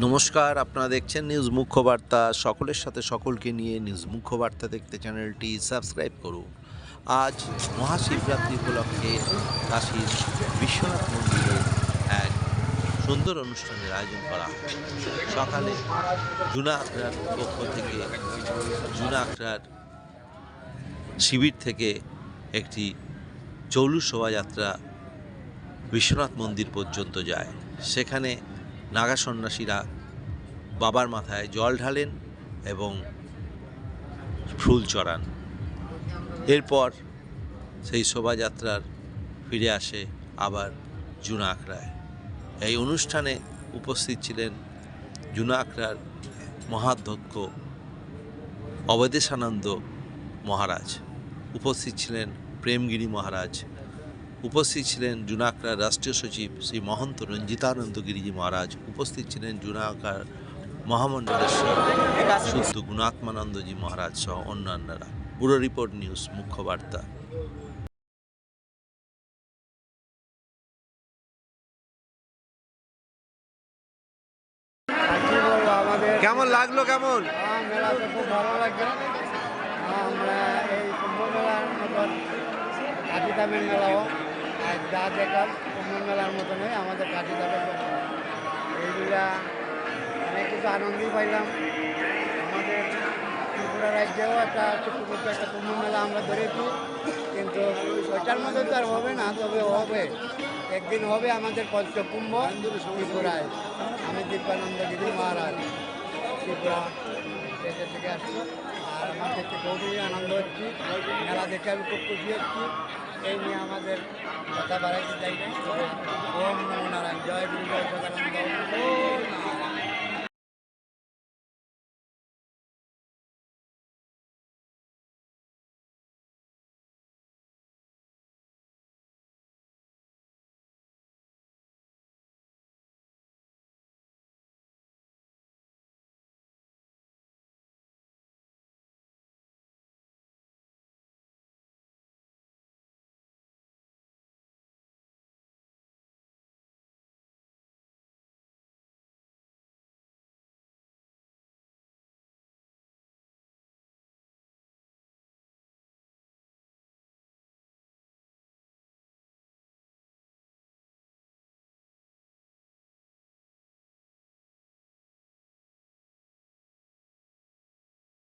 নমস্কার, আপনারা দেখছেন নিউজ মুখ্যবার্তা। সকলের সাথে সকলকে নিয়ে নিউজ মুখ্যবার্তা দেখতে চ্যানেলটি সাবস্ক্রাইব করুন। আজ মহাশিবরাত্রি উপলক্ষে কাশীর বিশ্বনাথ মন্দিরে এক সুন্দর অনুষ্ঠানের আয়োজন করা হয়। সকালে জুনা আখড়ার পক্ষ থেকে জুনা আখড়ার শিবির থেকে একটি জৌলুস শোভাযাত্রা বিশ্বনাথ মন্দির পর্যন্ত যায়। সেখানে নাগা সন্ন্যাসীরা বাবার মাথায় জল ঢালেন এবং ফুল চড়ান। এরপর সেই শোভাযাত্রার ফিরে আসে আবার জুনা আখড়ায়। এই অনুষ্ঠানে উপস্থিত ছিলেন জুনা আখড়ার মহাধ্যক্ষ অবদেশানন্দ মহারাজ, উপস্থিত ছিলেন প্রেমগিরি মহারাজ, উপস্থিত ছিলেন জুনা আখড়ার রাষ্ট্রীয় সচিব শ্রী মহন্ত রঞ্জিতানন্দ গিরিজি মহারাজ, উপস্থিত ছিলেন জুনা আখড়ার মহামণ্ডলেশ্বর শুদ্ধ গুণাত্মানন্দজি মহারাজ সহ অন্যান্যরা। ব্যুরো রিপোর্ট, নিউজ মুখ্যবার্তা। কেমন লাগলো? কেমন মেলাতে খুব ভালো লাগবে। আমরা এই কুম্ভ মেলার মতন কাঠিদামের মেলাও যা দেখার কুম্ভ মেলার মতনই আমাদের কাঠিদামের মেলা। এইগুলা অনেক কিছু আনন্দই পাইলাম। আমাদের ত্রিপুরা রাজ্যেও একটা ছোট্ট একটা কুম্ভ মেলা আমরা ধরেছি, কিন্তু ওইটার মধ্যে তো আর হবে না, তবে হবে একদিন হবে আমাদের পঞ্চকুম্ভ ত্রিপুরায়। আমি দিব্যানন্দ গিরি মহারাজ ত্রিপুরা দেশে থেকে আসলো, আর আমার দেখতে খুবই আনন্দ হচ্ছি। মেলা দেখে আমি খুব খুশি হচ্ছি। এই নিয়ে আমাদের কথা বাড়াইতে চাইবে। ওম নমো নারায়ণ, জয় গুরু জয়